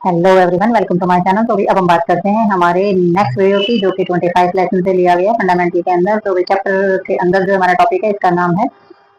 Hello everyone, welcome to my channel. तो अभी अब हम बात करते हैं हमारे नेक्स्ट वीडियो की, जो कि 25 लेसन से लिया गया फंडामेंटल के अंदर। तो चैप्टर के अंदर जो हमारा टॉपिक है, इसका नाम है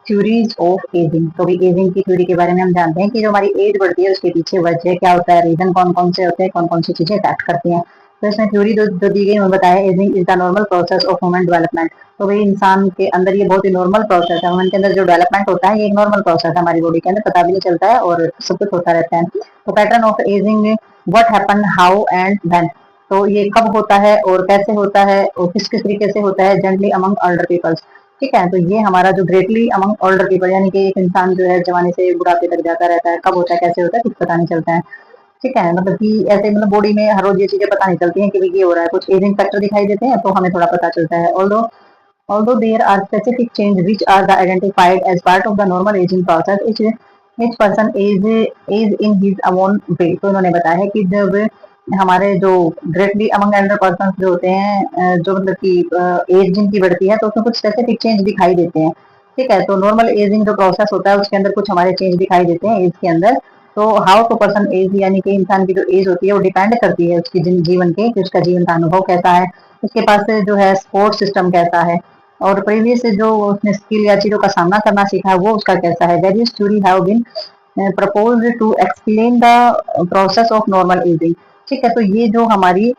थ्योरीज ऑफ एजिंग। तो भी एजिंग की थ्योरी के बारे में हम जानते हैं कि जो हमारी एज बढ़ती है उसके पीछे वजह क्या होता है, रीजन कौन कौन से होते हैं, कौन कौन सी चीजें इफेक्ट करती हैं। तो इसमें थ्योरी जो दी गई उन्होंने बताया, ageing is the normal process of human development. तो भाई इंसान के अंदर ये बहुत ही नॉर्मल प्रोसेस है। ह्यूमन के अंदर जो डेवलपमेंट होता है ये एक नॉर्मल प्रोसेस है, हमारी बॉडी के अंदर पता भी नहीं चलता है और सब कुछ होता रहता है। तो pattern of ageing, what happen, how and when. तो ये कब होता है और कैसे होता है और किस किस तरीके से होता है, जनरली अमंग ओल्डर पीपल्स। ठीक है, तो ये हमारा जो ग्रेटली अमंग ओल्डर पीपल, यानी कि एक इंसान जो है जवानी से बुढ़ापे तक जाता रहता है, कब होता है कैसे होता है कुछ पता नहीं चलता है। ठीक है, मतलब कि ऐसे मतलब बॉडी में हर रोज ये चीजें पता नहीं चलती हैं कि भाई ये हो रहा है, कुछ एजिंग फैक्टर दिखाई देते हैं तो हमें थोड़ा पता चलता है। although there are specific changes which are the identified as part of the normal aging process, each person is in his own way। तो उन्होंने बताया है कि जब हमारे जो ग्रेटली अमंग एल्डर पर्सन जो होते हैं, जो मतलब कि एज जिनकी बढ़ती है तो उसमें कुछ स्पेसिफिक चेंज दिखाई देते हैं। ठीक है, तो नॉर्मल एजिंग जो प्रोसेस होता है उसके अंदर कुछ हमारे चेंज दिखाई देते हैं एज के अंदर। तो हाउ टू पर्सन एज, यानी कि इंसान की जो एज होती है वो डिपेंड करती है उसकी जीवन के, कि उसका जीवन का अनुभव कैसा है, उसके पास जो है सपोर्ट सिस्टम कैसा है, और प्रीवियस जो उसने स्किल या चीजों का सामना करना सीखा है वो उसका कैसा है। Various theory have been proposed to explain the process of normal ageing. ठीक है, तो ये जो हमारी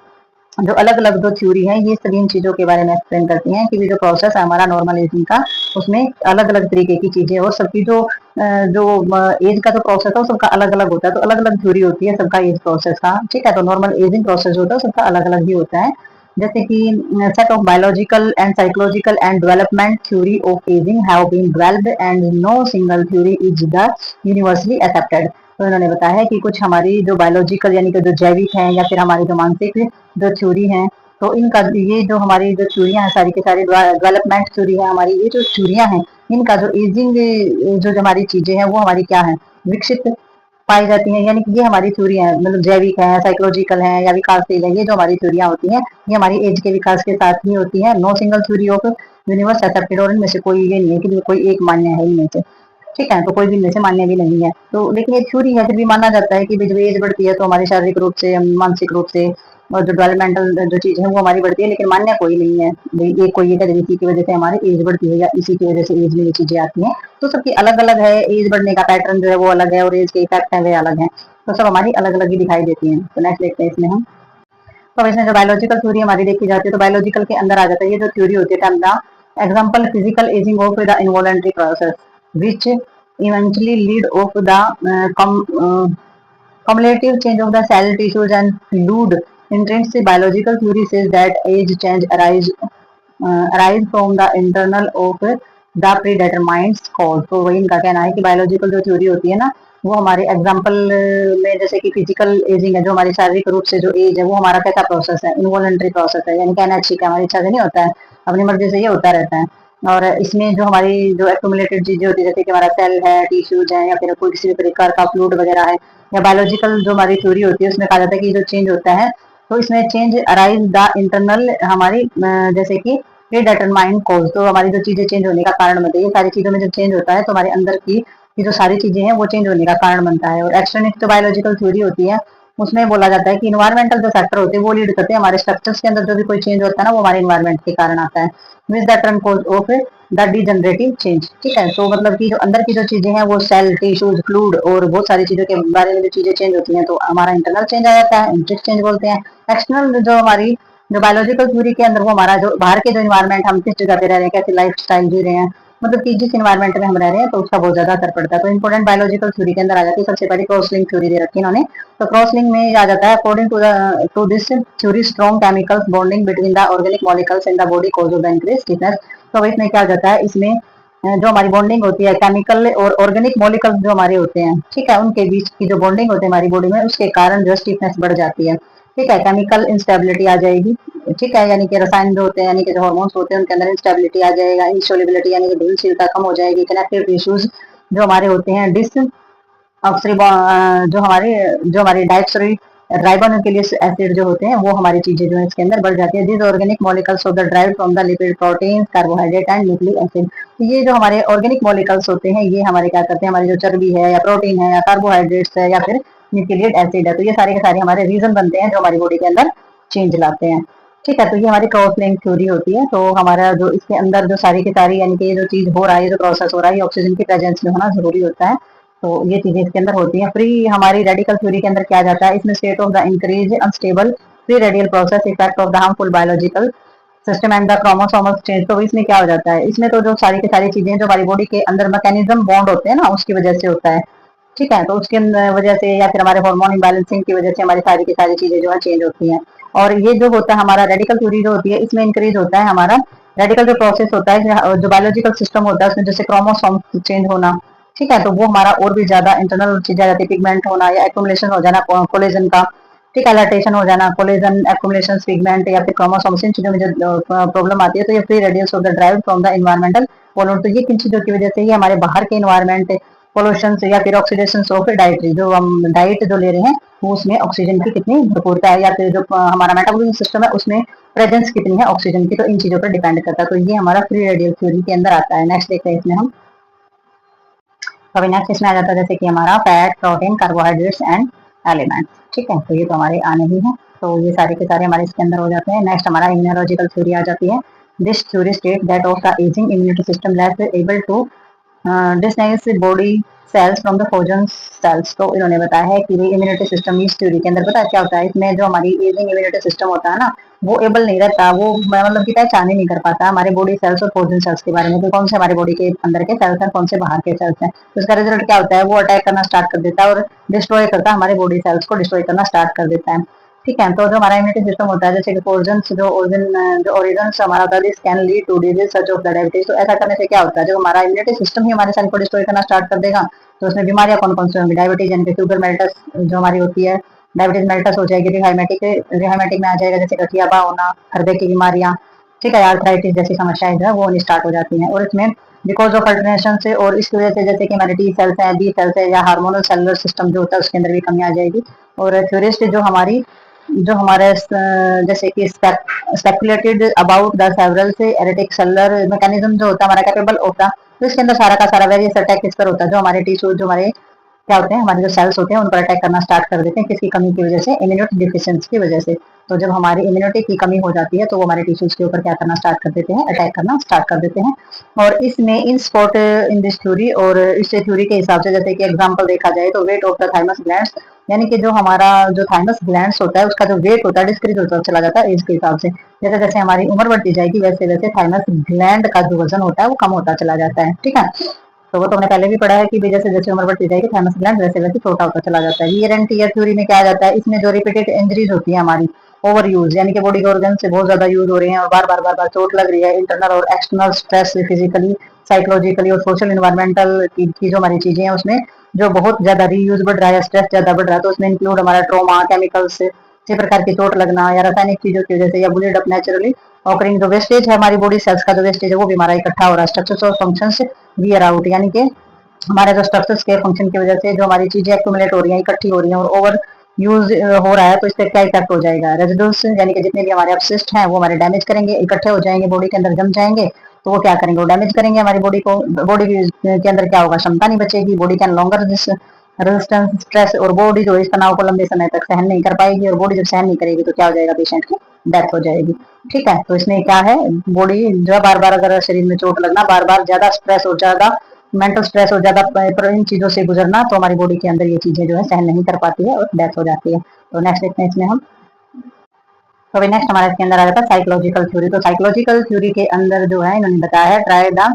जो अलग अलग जो थ्योरी है ये सभी इन चीजों के बारे में एक्सप्लेन करती हैं कि जो प्रोसेस है हमारा नॉर्मल एजिंग का, उसमें अलग अलग तरीके की चीजें और सबकी जो एज का जो प्रोसेस है सबका अलग अलग होता है। तो अलग अलग थ्योरी होती है सबका एज प्रोसेस का। ठीक है, तो नॉर्मल एजिंग प्रोसेस होता है सबका अलग अलग ही होता है। जैसे कि set of biological and psychological and development theory of ageing have been developed and no single theory is the universally accepted. तो इन्होंने बताया है कि कुछ हमारी जो बायोलॉजिकल यानी कि जो जैविक है, या फिर हमारी जो मानसिक जो थ्योरी है, तो इनका ये जो हमारी जो थ्योरियां हैं सारी की सारी डेवलपमेंट थ्योरी है हमारी, ये जो थ्योरियां हैं इनका जो एजिंग जो हमारी चीजें हैं वो हमारी क्या है, विकसित पाई जाती हैं। यानी कि ये हमारी थ्योरी है, मतलब जैविक है, साइकोलॉजिकल है या विकासशील है, ये जो हमारी थ्योरियां होती हैं ये हमारी एज के विकास के साथ ही होती है। No single theory of universe accepted, और इनमें से कोई ये नहीं है कि कोई एक मान्य है इनमें से। ठीक है, तो कोई भी इनमें से मान्य भी नहीं है। तो लेकिन ये थ्योरी है, फिर भी माना जाता है कि जब एज बढ़ती है तो हमारी शारीरिक रूप से, मानसिक रूप से और जो डेवलपमेंटल जो चीज है वो हमारी बढ़ती है, लेकिन मान्य कोई नहीं है ये कोई है इसी की वजह से हमारी एज बढ़ती है या इसी की वजह से एज में ये चीजें आती हैं। तो सबकी अलग अलग है, एज बढ़ने का पैटर्न जो है वो अलग है और एज के इफेक्ट है वे अलग है। तो सब हमारी अलग अलग ही दिखाई देती है। तो नेक्स्ट देखते हैं इसमें हम। तो इसमें जो बायोलॉजिकल थ्योरी हमारी देखी जाती है तो बायोलॉजिकल के अंदर आ जाता है ये जो थ्योरी होती है the example physical ageing of the involuntary process which eventually lead of the cumulative change of the cell tissues and fluid. Intrinsic biological theory says that age change arise from the internal of the predetermined cause। तो वही इनका कहना है कि biological जो theory होती है ना वो हमारे एग्जाम्पल में, जैसे कि फिजिकल एजिंग है जो हमारी शारीरिक रूप से जो एज है वो हमारा कैसा प्रोसेस है, इनवॉलेंट्री प्रोसेस है, यानी कि अनैच्छिक है, हमारी इच्छा से नहीं होता है, अपनी मर्जी से ये होता रहता है। और इसमें जो हमारी जो एक्यूमुलेटेड चीजें होती है जैसे कि हमारा सेल है, टिश्यूज है, या फिर कोई किसी भी प्रकार का फ्लूइड वगैरह है, या बायोलॉजिकल जो हमारी थ्योरी होती है उसमें कहा जाता है कि जो चेंज होता है तो इसमें चेंज अराइज द इंटरनल हमारी जैसे कि प्रीडिटरमाइंड कॉज। तो हमारी जो चीजें चेंज होने का कारण बनती है, ये सारी चीजों में जब चेंज होता है तो हमारे अंदर की जो सारी चीजें हैं वो चेंज होने का कारण बनता है। और एक्सटर्नल जो बायोलॉजिकल थ्योरी होती है उसमें बोला जाता है कि इन्वायरमेंटल जो फैक्टर होते हैं वो लीड करते हैं, हमारे स्ट्रक्चर्स के अंदर जो भी कोई चेंज होता है ना वो हमारे इन्वायरमेंट के कारण आता है। With the term cause of the degenerative change. ठीक है, तो मतलब कि जो अंदर की जो चीजें हैं वो सेल, टिश्यूज, फ्लूइड और बहुत सारी चीजों के बारे में जो चीजें चेंज होती हैं तो हमारा इंटरनल चेंज आ जाता है, इंट्रिक चेंज बोलते हैं। एक्सटर्नल जो हमारी जो बायोलॉजिकल थ्योरी के अंदर वो हमारा जो बाहर के जो इन्वायरमेंट, हम किस जगह पे रह रहे हैं, कैसे लाइफ स्टाइल जी रहे हैं, मतलब कि जिस इन्वायरमेंट में हम रह रहे हैं तो उसका बहुत ज्यादा असर पड़ता है। तो इंपॉर्टेंट बायोलॉजिकल थ्योरी के अंदर आ जाती है सबसे पहले क्रॉसलिंक थ्योरी दे रखी है इन्होंने। तो क्रॉसलिंक में आ जाता है according to this theory strong chemicals bonding between the organic molecules in the body cause of the increase stiffness. तो इसमें क्या हो जाता है, इसमें जो हमारी बॉन्डिंग होती है केमिकल और ऑर्गेनिक मॉलिक्यूल जो हमारे होते हैं, ठीक है, उनके बीच की जो बॉन्डिंग होती है हमारी बॉडी में उसके कारण जो स्टिफनेस बढ़ जाती है। ठीक है, केमिकल इंस्टेबिलिटी आ जाएगी। ठीक है, यानी कि रसायन जो होते हैं, यानी कि जो हार्मोन्स होते हैं उनके अंदर इंस्टेबिलिटी आ जाएगा, इंसोल्युबिलिटी यानी कि घुलनशीलता कम हो जाएगी। कनेक्टिव टिश्यूज जो हमारे होते हैं, डिस ऑक्सरी जो हमारी डायक्सरी राइबोन्यूक्लियस एसिड जो होते हैं वो हमारी चीजें जो है इसके अंदर बढ़ जाती है। This organic molecules of the drive from the lipid, protein, carbohydrate and nucleic acid. तो ये जो हमारे ऑर्गेनिक मॉलिक्यूल्स होते हैं ये हमारे क्या करते हैं, हमारी जो चर्बी है या प्रोटीन है या कार्बोहाइड्रेट्स है या फिर न्यूक्लिक एसिड है, तो ये सारे के सारे हमारे रीजन बनते हैं जो हमारी बॉडी के अंदर चेंज लाते हैं। ठीक है, तो ये हमारी क्रॉस लिंक थ्योरी होती है। तो हमारा जो इसके अंदर जो सारी की सारी यानी कि ये जो चीज हो रहा है, जो प्रोसेस हो रहा है, ये ऑक्सीजन की प्रेजेंस में होना जरूरी होता है। तो ये चीजें इसके अंदर होती हैं। फ्री हमारी रेडिकल थ्योरी के अंदर क्या जाता है, इसमें state of the increase unstable free radial process effect of the harmful biological system and the chromosomal change. तो इसमें क्या हो जाता है, इसमें तो जो सारी की सारी चीजें जो हमारी बॉडी के अंदर मैकेनिज्म बॉन्ड होते हैं ना, उसकी वजह से होता है। ठीक है, तो उसके वजह से या फिर हमारे हार्मोन इम्बैलेंसिंग की वजह से हमारी सारी की सारी चीजें जो है चेंज होती हैं। और ये जो होता है हमारा रेडिकल थ्योरी जो होती है, इसमें इंक्रीज होता है हमारा रेडिकल जो प्रोसेस होता है, जो बायोलॉजिकल सिस्टम होता है उसमें जैसे क्रोमोसोम चेंज होना। ठीक है, तो वो हमारा और भी ज्यादा इंटरनल चीजें आ जाती है, पिगमेंट होना या एक्यूमुलेशन हो जाना कोलेजन का। ठीक है, लैटेशन हो जाना, कोलेजन एक्यूमुलेशन, पिगमेंट या फिर क्रोमोसोम्स, इन चीजों में जो प्रॉब्लम आती है, तो ये free radicals of the drive from the environmental pollute. तो ये किन चीजों की वजह से, ये हमारे बाहर के एनवायरमेंट पोल्यूशन या फिर ऑक्सीडेशन ऑफ डाइटरी, जो हम डाइट जो ले रहे हैं वो उसमें ऑक्सीजन की कितनी भरपूरता है या फिर जो हमारा मेटाबॉलिज्म सिस्टम है उसमें प्रेजेंस कितनी है ऑक्सीजन की, तो इन चीजों पर डिपेंड करता है। तो ये हमारा फ्री रेडियल थ्योरी के अंदर आता है। नेक्स्ट देखते हैं इसमें हम, अभी नेक्स्ट इसमें आ जाता है जैसे कि हमारा fat, protein, carbohydrates and elements. ठीक है, तो ये तो हमारे आने ही है, तो ये सारे के सारे हमारे इसके अंदर हो जाते हैं। नेक्स्ट हमारा इम्यूनोलॉजिकल थ्योरी आ जाती है। This theory state that of the ageing immunity system less able to distinguish body cells from the frozen cells. तो इन्होंने बताया है कि इम्यूनिटी सिस्टम इस थ्योरी के अंदर पता है क्या होता है, इसमें जो हमारी एजिंग इम्यूनिटी सिस्टम होता है ना, वो एबल नहीं रहता, वो मतलब कि पहचान ही नहीं कर पाता हमारे बॉडी सेल्स और फ्रोजन सेल्स के बारे में, कि कौन से हमारे बॉडी के अंदर के सेल्स हैं, कौन से बाहर के सेल्स हैं। तो इसका रिजल्ट क्या होता है, वो अटैक करना स्टार्ट कर देता है और डिस्ट्रॉय करता है, हमारे बॉडी सेल्स को डिस्ट्रॉय करना स्टार्ट कर देता है। ठीक है, तो जो हमारा इम्यूनिटी सिस्टम होता है, जैसे कि जो ओरिजिन हमारा होता है, this can lead to disease such of the diabetes. तो ऐसा करने से क्या होता है, जो हमारा इम्यूनिटी सिस्टम ही हमारे सेल को डिस्ट्रॉय करना स्टार्ट कर देगा, तो उसमें बीमारियां कौन कौन सी होंगी, डायबिटीज यानी कि शुगर मेल्टस जो हमारी होती है, डायबिटीज मेल्टस हो जाएगी, रिहाइमेटिक में आ जाएगा, जैसे गठियाबा होना, हृदय की बीमारियां। ठीक है, आर्थराइटिस जैसी समस्याएं जो है वो स्टार्ट हो जाती हैं। और इसमें बिकॉज ऑफ अल्टरनेशन से और इसकी वजह से जैसे कि हमारे टी सेल्स है, बी सेल्स है या हार्मोनल सेलुलर सिस्टम जो होता है उसके अंदर भी कमी आ जाएगी। और थ्योरिस्ट जो हमारे जैसे कि स्पेकुलेटेड अबाउट द सेवरल से एरेटिक सेलुलर मैकेनिज्म जो होता है हमारा कैपेबल होता, तो इसके अंदर सारा का सारा वेरियस अटैक किस पर होता है, जो हमारे टिश्यू जो हमारे क्या होते हैं, हमारे जो सेल्स होते हैं उन पर अटैक करना स्टार्ट कर देते हैं, किसकी कमी की वजह से, इम्यूनिटी डिफिशियंसी की वजह से। तो जब हमारी इम्यूनिटी की कमी हो जाती है तो वो हमारे टिश्यूज के ऊपर क्या करना स्टार्ट कर देते हैं, अटैक करना स्टार्ट कर देते हैं। और इसमें इन स्पॉट इन दिस थ्योरी, और इस थ्योरी के हिसाब से जैसे कि एग्जांपल देखा जाए तो weight of the thymus glands, यानी कि जो हमारा जो थाइमस ग्लैंड्स होता है उसका जो वेट होता है डिस्क्रीज होता चला जाता है एज के हिसाब से। जैसे जैसे हमारी उम्र बढ़ती जाएगी वैसे वैसे थाइमस ग्लैंड का जो वजन होता है वो कम होता चला जाता है। ठीक है, तो वो तो हमने पहले भी पढ़ा है कि जैसे जैसे उम्र बढ़ती जाएगी थाइमस ग्लैंड वैसे वैसे छोटा होता चला जाता है। वियर एंड टियर थ्योरी में क्या आ जाता है, इसमें जो रिपीटेड इंजरीज होती है हमारी, ओवर यूज यानी कि बॉडी के ऑर्गन से बहुत ज्यादा यूज हो रहे हैं और बार बार चोट लग रही है, इंटरनल और एक्सटर्नल स्ट्रेस, फिजिकली, साइकोलॉजिकली और सोशल इन्वायरमेंटल की जो हमारी चीजें हैं उसमें जो बहुत ज्यादा रीयूज बढ़ रहा है, स्ट्रेस ज्यादा बढ़ रहा है, तो उसमें इंक्लूड हमारा ट्रॉमा, केमिकल्स, इसी प्रकार की चोट लगना या रासायनिक चीजों की वजह से या बुलेट अप नेचुरली ऑकरिंग जो वेस्टेज है हमारी बॉडी सेल्स का जो वेस्टेज है वो भी हमारा इकट्ठा हो रहा है, स्ट्रक्चर्स और फंक्शंस वियर आउट, यानी कि हमारे जो स्ट्रक्चर्स के फंक्शन की वजह से जो हमारी चीजें एक्यूमुलेट हो रही हैं, इकट्ठी हो रही हैं और ओवर यूज हो रहा है, तो इससे क्या इफेक्ट हो जाएगा, रेजिडुअल्स यानी कि जितने भी हमारे अपशिष्ट हैं वो हमारे डैमेज करेंगे, इकट्ठे हो जाएंगे बॉडी के अंदर, जम जाएंगे, तो वो क्या करेंगे, वो डैमेज करेंगे हमारी बॉडी को। बॉडी के अंदर क्या होगा, क्षमता नहीं बचेगी, body can longer resistance stress, और बॉडी जो इस तनाव को लंबे समय तक सहन नहीं कर पाएगी, और बॉडी जब सहन नहीं करेगी तो क्या हो जाएगा, पेशेंट की डेथ हो जाएगी। ठीक है, तो इसमें क्या है, बॉडी जो है बार बार अगर शरीर में चोट लगना, बार बार ज्यादा स्ट्रेस और ज्यादा मेंटल स्ट्रेस और ज्यादा इन चीजों से गुजरना, तो हमारी बॉडी के अंदर ये चीजें जो है सहन नहीं कर पाती है और डेथ हो जाती है। तो नेक्स्ट देखते हैं इसमें हम, तो अभी नेक्स्ट हमारे इसके अंदर आ जाता है साइकोलॉजिकल थ्योरी। तो साइकोलॉजिकल थ्योरी के अंदर जो है इन्होंने बताया है try the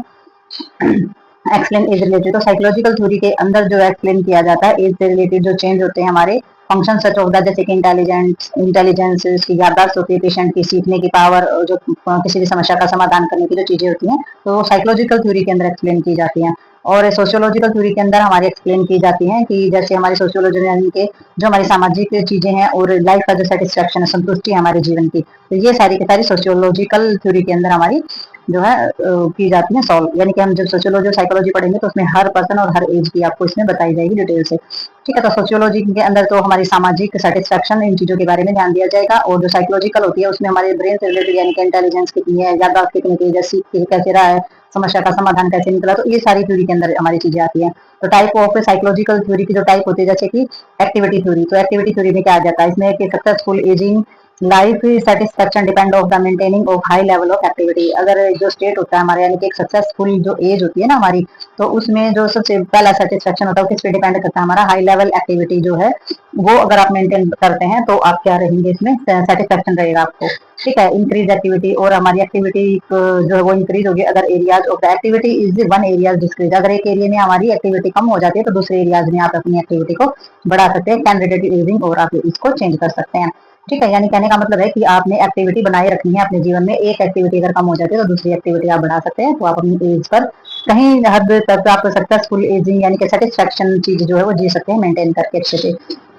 explain age related. तो साइकोलॉजिकल थ्योरी के अंदर जो एक्सप्लेन किया जाता है एज से रिलेटेड जो चेंज होते हैं हमारे फंक्शन सच ऑफ द, जैसे कि इंटेलिजेंस की याददाश्त होती है, पेशेंट की सीखने की पावर, जो किसी भी समस्या का समाधान करने की जो चीजें होती हैं तो वो साइकोलॉजिकल थ्योरी के अंदर एक्सप्लेन की जाती हैं। और सोशियोलॉजिकल थ्योरी के अंदर हमारी एक्सप्लेन की जाती हैं कि जैसे हमारी सोशियोलॉजी यानी कि जो हमारी सामाजिक चीजें हैं और लाइफ का जो सेटिस्फेक्शन है, संतुष्टि है हमारे जीवन की, तो ये सारी की सारी सोशियोलॉजिकल थ्योरी के अंदर हमारी जो है की जाती है सॉल्व। यानी कि हम जब सोशियोलॉजी और साइकोलॉजी पढ़ेंगे तो उसमें हर पर्सन और हर एज की आपको इसमें बताई जाएगी डिटेल से। ठीक है, तो सोशियोलॉजी के अंदर तो हमारी सामाजिक सेटिस्फेक्शन इन चीजों के बारे में ध्यान दिया जाएगा, और जो साइकोलॉजिकल होती है उसमें हमारे ब्रेन से रिलेटेड यानी कि इंटेलिजेंस कितनी है, याददाश्त कितनी तेज है, सीख कैसे रहा है, समस्या का समाधान कैसे निकला, तो ये सारी थ्योरी के अंदर हमारी चीजें आती हैं। तो टाइप ऑफ साइकोलॉजिकल थ्योरी की जो टाइप होती है जैसे कि एक्टिविटी थ्योरी, तो एक्टिविटी थ्योरी में क्या आ जाता है, इसमें एक successful ageing life satisfaction depend of the maintaining of high level of activity. अगर जो स्टेट होता है हमारे यानी कि एक सक्सेसफुल जो एज होती है ना हमारी, तो उसमें जो सबसे पहला सेटिस्फेक्शन होता है किस पे डिपेंड करता है, हमारा हाई लेवल एक्टिविटी जो है वो अगर आप मेंटेन करते हैं तो आप क्या रहेंगे, इसमें सेटिस्फेक्शन रहेगा आपको। ठीक है, इंक्रीज एक्टिविटी, और हमारी एक्टिविटी जो है वो इंक्रीज होगी अगर areas of the activity is one areas decrease. अगर एक एरिया में हमारी एक्टिविटी कम हो जाती है तो दूसरे एरियाज में आप अपनी एक्टिविटी को बढ़ा सकते हैं, कैंडिडेट एजिंग, और आप इसको चेंज कर सकते हैं। ठीक है, यानी कहने का मतलब है कि आपने एक्टिविटी बनाए रखनी है अपने जीवन में, एक एक्टिविटी अगर कम हो जाती है तो दूसरी एक्टिविटी आप बढ़ा सकते हैं, तो आप अपनी एज पर कहीं हद तक आप सक्सेसफुल एजिंग यानी कि सेटिस्फेक्शन चीज जो है वो जी सकते हैं मेंटेन करके अच्छे से।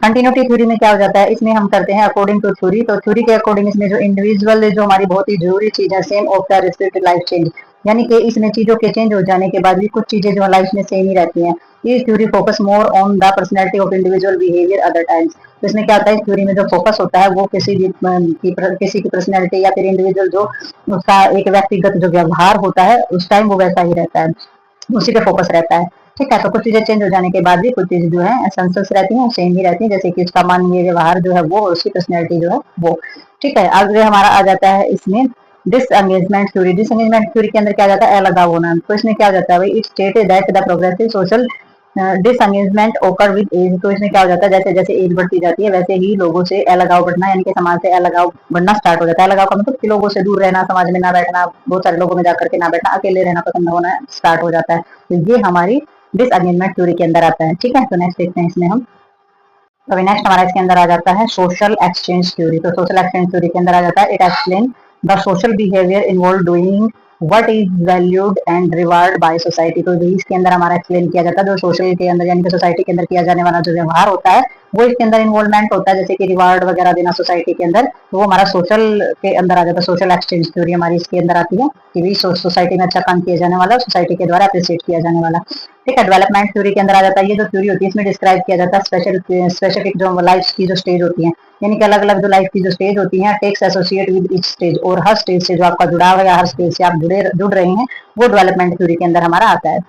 कंटिन्यूटी थ्योरी में क्या हो जाता है, इसमें हम करते हैं अकॉर्डिंग टू थ्योरी, तो थ्योरी के अकॉर्डिंग इसमें जो इंडिविजुअल जो हमारी बहुत ही जरूरी चीज है, same of the respect life change, यानी कि इसमें चीजों के चेंज हो जाने के बाद भी कुछ चीजें जो लाइफ में सेम ही रहती हैं। ये theory focus more on the personality of individual behaviour other times. तो इसमें क्या होता है, इस थ्योरी में जो फोकस होता है वो किसी की पर्सनैलिटी या फिर इंडिविजुअल जो उसका एक व्यक्तिगत जो व्यवहार होता है उस टाइम वो वैसा ही रहता है, उसी पे फोकस रहता है। ठीक है, तो कुछ चीजें चेंज हो जाने के बाद भी कुछ चीजें जो है एसेंशियल्स रहती हैं, सेम ही रहती है, जैसे कि उसका मानवीय व्यवहार जो है वो, उसकी पर्सनैलिटी जो है वो। ठीक है, आगे हमारा आ जाता है इसमें डिसएंगेजमेंट थ्योरी। डिसएंगेजमेंट थ्योरी के अंदर क्या जाता है, अलगाव होना। तो इसमें क्या हो जाता है भाई, it state that the progressive social disengagement ओकर विद एज। तो इसमें क्या हो जाता है, जैसे जैसे एज बढ़ती जाती है वैसे ही लोगों से अलगाव बढ़ना, यानी कि समाज से अलगाव बढ़ना स्टार्ट हो जाता है। अलगाव का मतलब कि लोगों से दूर रहना, समाज में ना बैठना, बहुत सारे लोगों में जाकर के ना बैठना, अकेले रहना पसंद होना स्टार्ट हो जाता है। तो ये हमारी डिसएंगेजमेंट थ्योरी के अंदर आता है। ठीक है, तो नेक्स्ट देखते हैं इसमें हम। तो अभी नेक्स्ट हमारा इसके अंदर आ जाता है सोशल एक्सचेंज थ्योरी। तो सोशल एक्सचेंज थ्योरी के अंदर आ जाता है it explain the social behaviour involve doing what is valued and reward by society. तो इसके अंदर हमारा एक्सप्लेन किया जाता है जो सोशल के अंदर यानी कि सोसाइटी के अंदर किया जाने वाला जो व्यवहार होता है वो इसके अंदर इन्वॉल्वमेंट होता है, जैसे कि रिवार्ड वगैरह देना सोसाइटी के अंदर, तो वो हमारा सोशल के अंदर आ जाता है। सोशल एक्सचेंज थ्योरी हमारी इसके अंदर आती है कि भी सोसाइटी में अच्छा काम किया जाने वाला, सोसाइटी के द्वारा अप्रिशिएट किया जाने वाला। ठीक है, डेवलपमेंट थ्योरी के अंदर आ जाता है, ये जो थ्योरी होती है इसमें डिस्क्राइब किया जाता है स्पेसिफिक जो लाइफ की जो स्टेज होती है, यानी कि अलग अलग जो लाइफ की जो स्टेज होती है tasks associate with each stage, और हर स्टेज से जो आपका जुड़ाव है या हर स्टेज से आप जुड़ रहे हैं वो डेवलपमेंट थ्योरी के अंदर हमारा आता है।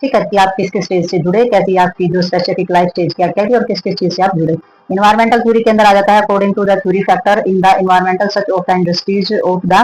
ठीक है, कि आप किस किस स्टेज से जुड़े, कैसी आपकी जो स्पेसिफिक लाइफ स्टेज क्या क्या थी और किस किस चीज से आप जुड़े। इन्वायरमेंटल थ्योरी के अंदर आ जाता है according to the theory factor in the environmental such of the industries of the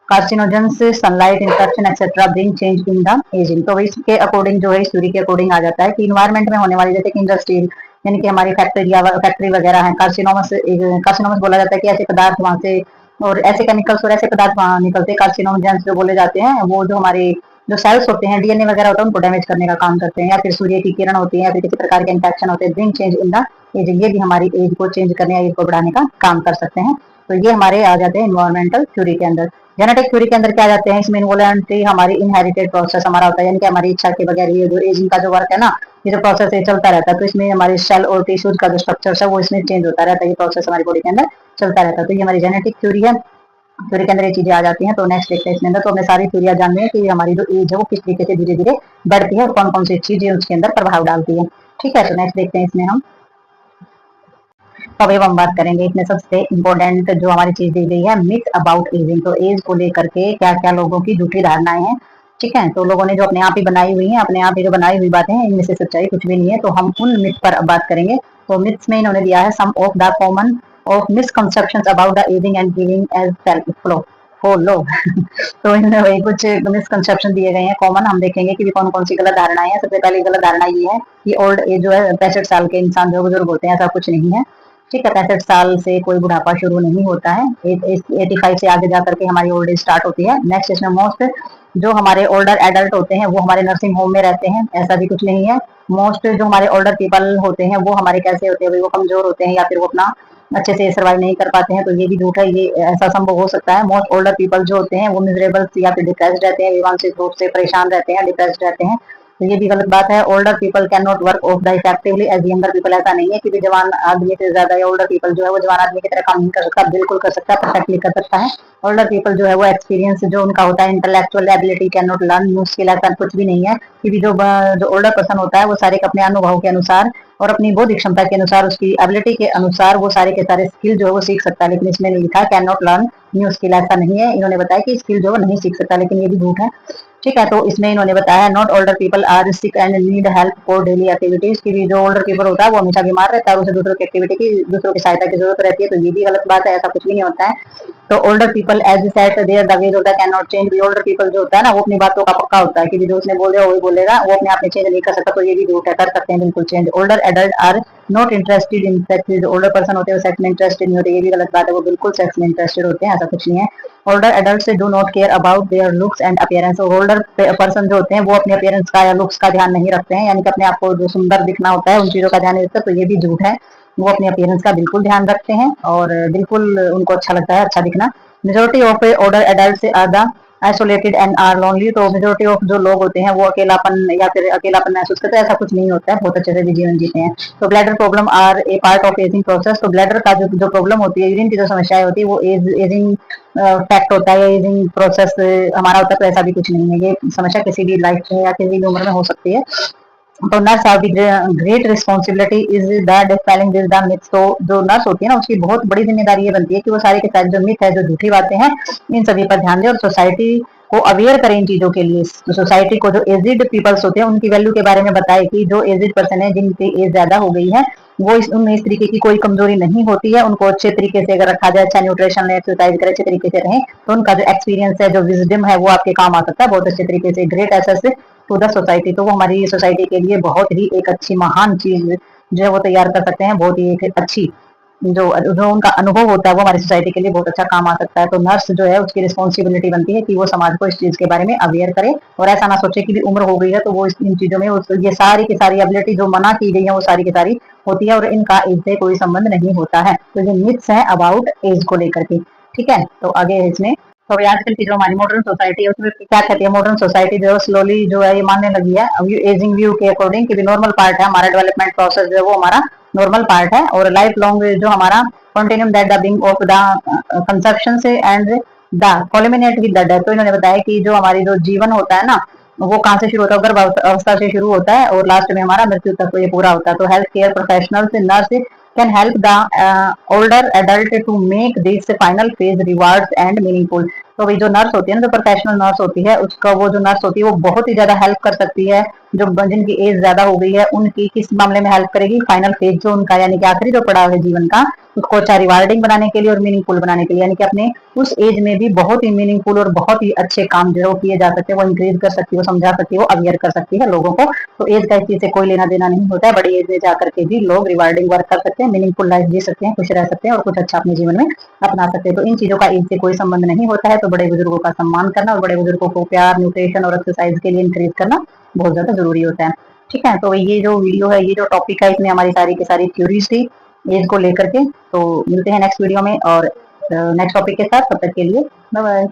carcinogens sunlight infection etcetera bring change in the ageing. तो इसके अकॉर्डिंग जो है इस थ्योरी के अकॉर्डिंग आ जाता है कि इन्वायरमेंट में होने वाली जैसे कि इंडस्ट्री यानी कि हमारी फैक्ट्री वगैरह है, कार्सिनोमस बोला जाता है कि ऐसे पदार्थ वहां से और ऐसे केमिकल्स और ऐसे पदार्थ वहां निकलते हैं, कार्सिनोजेंस जो बोले जाते हैं, वो जो हमारे जो सेल्स होते हैं डीएनए वगैरह होता है उनको डैमेज करने का काम करते हैं, या फिर सूर्य की किरण होती है, या फिर किसी प्रकार के इन्फेक्शन होते हैं, bring change in the ageing, ये भी हमारी एज को चेंज करने या एज को बढ़ाने का काम कर सकते हैं। तो ये हमारे आ जाते हैं इन्वायरमेंटल थ्योरी के अंदर। जेनेटिक थ्योरी के अंदर क्या जाते हैं, इसमें इन्वॉल्वमेंटरी हमारी इनहेरिटेड प्रोसेस हमारा होता है, यानी कि हमारी इच्छा के बगैर ये जो एजिंग का जो वर्क है ना, ये जो प्रोसेस है चलता रहता है, तो इसमें हमारे सेल और टिश्यूज का जो स्ट्रक्चर है वो इसमें चेंज होता रहता है, ये प्रोसेस हमारी बॉडी के अंदर चलता रहता है। तो ये हमारी जेनेटिक थ्योरी है, थ्योरी के अंदर ये चीजें आ जाती हैं। तो नेक्स्ट देखते हैं इसके अंदर, तो हमने सारी थ्योरियां जान ली है कि हमारी जो एज है वो किस तरीके से धीरे धीरे बढ़ती है और कौन कौन सी चीजें उसके अंदर प्रभाव डालती है। ठीक है, तो नेक्स्ट देखते हैं इसमें हम। तो अब हम बात करेंगे इसमें सबसे इम्पोर्टेंट जो हमारी चीज दी गई है मिथ अबाउट एजिंग। तो एज को लेकर के क्या क्या लोगों की झूठी धारणाएं हैं। ठीक है, तो लोगों ने जो अपने आप ही बनाई हुई है, अपने आप ही जो बनाई हुई बातें हैं, इनमें से सच्चाई कुछ भी नहीं है। तो हम उन मिथ पर अब बात करेंगे। तो मिथ्स में इन्होंने दिया है some of the common of misconceptions about the ageing and giving age self flow follow. तो इनमें वही कुछ मिसकंसेप्शन दिए गए हैं कॉमन, हम देखेंगे कि कौन कौन सी गलत धारणाएं हैं। सबसे पहली गलत धारणा ये है कि ओल्ड एज जो है 65 साल के इंसान जो बुजुर्ग होते हैं, ऐसा कुछ नहीं है। ठीक है, 65 साल से कोई बुढ़ापा शुरू नहीं होता है, 85 से आगे जाकर के हमारी ओल्ड एज स्टार्ट होती है। नेक्स्ट इसमें मोस्ट जो हमारे ओल्डर एडल्ट होते हैं वो हमारे नर्सिंग होम में रहते हैं, ऐसा भी कुछ नहीं है। मोस्ट जो हमारे ओल्डर पीपल होते हैं वो हमारे कैसे होते हैं, वो कमजोर होते हैं या फिर वो अपना अच्छे से सर्वाइव नहीं कर पाते हैं, तो ये भी झूठ है, ये ऐसा संभव हो सकता है। मोस्ट ओल्डर पीपल जो होते हैं वो मिजरेबल या फिर डिप्रेस्ड रहते हैं, मानसिक रूप से परेशान रहते हैं, डिप्रेस्ड रहते हैं, तो ये भी गलत बात है। Older people can not work of the effectively as younger people, ऐसा नहीं है कि जवान आदमी से ज्यादा या ओल्डर पीपल जो है वो जवान आदमी की तरह काम नहीं कर सकता, बिल्कुल कर सकता है, परफेक्टली कर सकता है। ओल्डर पीपल जो है वो एक्सपीरियंस जो उनका होता है, intellectual ability can not learn new skill, ऐसा कुछ भी नहीं है कि जो ओल्डर पर्सन होता है वो सारे अपने अनुभव के अनुसार और अपनी बौद्धिक क्षमता के अनुसार, उसकी एबिलिटी के अनुसार वो सारे के सारे स्किल जो है वो सीख सकता है। लेकिन इसमें लिखा can not learn new skill, ऐसा नहीं है। इन्होंने बताया कि स्किल जो है नहीं सीख सकता, लेकिन ये भी झूठ है। ठीक है, तो इसमें इन्होंने बताया not older people are sick and need help for daily activities, की भी जो ओल्डर पीपल होता है वो हमेशा बीमार रहता है, उसे दूसरों की एक्टिविटी की, दूसरों की सहायता की जरूरत रहती है। तो ये भी गलत बात है, ऐसा कुछ भी नहीं होता है। तो older people as set their the ways होता है कैन नॉट चेंज, भी ओल्डर पीपल जो होता है ना वो अपनी बातों का पक्का होता है कि जो उसने बोल दिया वही बोलेगा, वो अपने आप में चेंज नहीं कर सकता। तो ये भी झूठ है, कर सकते हैं बिल्कुल change. Older adult are not interested in sex, जो ओल्डर पर्सन होते हैं वो सेक्स में इंटरेस्टेड नहीं होते, ये भी गलत बात है, वो बिल्कुल सेक्स में इंटरेस्टेड होते हैं, ऐसा कुछ नहीं है। ओल्डर एडल्ट से do not care about their looks and appearance, older person जो होते हैं वो अपने अपीयरेंस का या लुक्स का ध्यान नहीं रखते हैं, यानी कि अपने आप को जो सुंदर दिखना होता है उन चीजों का ध्यान नहीं रखते। तो ये भी झूठ है, वो अपने अपीयरेंस का बिल्कुल ध्यान रखते हैं और बिल्कुल उनको अच्छा लगता है अच्छा दिखना। मेजोरिटी ऑफ ओल्डर एडल्ट से are the isolated and are lonely, तो मेजोरिटी ऑफ जो लोग होते हैं वो अकेलापन या फिर अकेलापन महसूस करते हैं, ऐसा कुछ नहीं होता है, बहुत अच्छे से भी जीवन जीते हैं। तो bladder problem are a part of ageing process, तो ब्लैडर का जो प्रॉब्लम होती है, यूरिन की जो समस्याएं होती है वो एजिंग फैक्ट होता है, एजिंग प्रोसेस हमारा होता है। तो ऐसा भी कुछ नहीं है, ये समस्या किसी भी लाइफ में या किसी भी उम्र में हो सकती है। तो nurse have great responsibility is the dispelling this the myths, तो जो नर्स होती है ना उसकी बहुत बड़ी जिम्मेदारी ये बनती है कि वो सारे के सारे जो मिथ है, जो झूठी बातें हैं, इन सभी पर ध्यान दे और सोसाइटी को अवेयर करें इन चीजों के लिए। तो सोसाइटी को जो एजिड पीपल्स होते हैं उनकी वैल्यू के बारे में बताए कि जो एजिड पर्सन है जिनकी एज ज्यादा हो गई है वो उनमें इस तरीके की कोई कमजोरी नहीं होती है, उनको अच्छे तरीके से अगर रखा जाए, अच्छा न्यूट्रिशन ले, एक्सरसाइज करे, अच्छे तरीके से रहे, तो उनका जो एक्सपीरियंस है, जो विजडम है, वो आपके काम आ सकता है बहुत अच्छे तरीके से। ग्रेट एसेस टू द सोसाइटी, तो वो हमारी सोसाइटी के लिए बहुत ही एक अच्छी महान चीज जो है वो तैयार कर सकते हैं, बहुत ही एक अच्छी जो उनका अनुभव होता है वो हमारी सोसाइटी के लिए बहुत अच्छा काम आ सकता है। तो नर्स जो है उसकी रिस्पॉन्सिबिलिटी बनती है कि वो समाज को इस चीज के बारे में अवेयर करे और ऐसा ना सोचे कि भी उम्र हो गई है तो वो इन चीजों में ये सारी की सारी एबिलिटी जो मना की गई है वो सारी की सारी होती है और इनका एज से कोई संबंध नहीं होता है। तो ये मिथ्स है अबाउट एज को लेकर के। ठीक है, तो आगे इसमें तो आजकल की जो हमारी मॉडर्न सोसाइटी है उसमें क्या कहती है, मॉडर्न सोसाइटी जो स्लोली जो है ये मानने लगी है अब एजिंग व्यू के अकॉर्डिंग कि नॉर्मल पार्ट है हमारा डेवलपमेंट प्रोसेस जो है वो हमारा नॉर्मल पार्ट है और लाइफ लॉन्ग जो हमारा continuum that the being of the conception से and the culminate with the death. तो इन्होंने बताया कि जो हमारी जो जीवन होता है ना वो कहाँ से शुरू होता है, गर्भ अवस्था से शुरू होता है और लास्ट में हमारा मृत्यु तक ये पूरा होता है। तो health care professionals nurse can help the older adult to make this final phase rewards and meaningful। तो भाई जो नर्स होती है ना, जो प्रोफेशनल नर्स होती है उसका वो जो नर्स होती है वो बहुत ही ज्यादा हेल्प कर सकती है जो जिनकी एज ज्यादा हो गई है उनकी किस मामले में हेल्प करेगी, फाइनल फेज जो उनका यानी कि आखिरी जो पड़ाव है जीवन का उसको अच्छा रिवार्डिंग बनाने के लिए और मीनिंगफुल बनाने के लिए, यानी कि अपने उस एज में भी बहुत ही मीनिंगफुल और बहुत ही अच्छे काम जो किए जा सकते हैं वो इंक्रीज कर सकती है, वो समझा सकती है, वो अवेयर कर सकती है लोगों को। तो एज का इस चीज से कोई लेना देना नहीं होता है, बड़ी एज में जाकर के भी लोग रिवार्डिंग वर्क कर सकते हैं, मीनिंगफुल लाइफ जी सकते हैं, खुश रह सकते हैं और कुछ अच्छा अपने जीवन में अपना सकते हैं। तो इन चीजों का एज से कोई संबंध नहीं होता है। तो बड़े बुजुर्गों का सम्मान करना और बड़े बुजुर्गों को प्यार, न्यूट्रिशन और एक्सरसाइज के लिए इंक्रीज करना बहुत ज्यादा जरूरी होता है। ठीक है, तो ये जो वीडियो है, ये जो टॉपिक है, इसमें हमारी सारी की सारी थ्योरीज थी एज को लेकर के। तो मिलते हैं नेक्स्ट वीडियो में और नेक्स्ट टॉपिक के साथ, तब तक के लिए बाय बाय।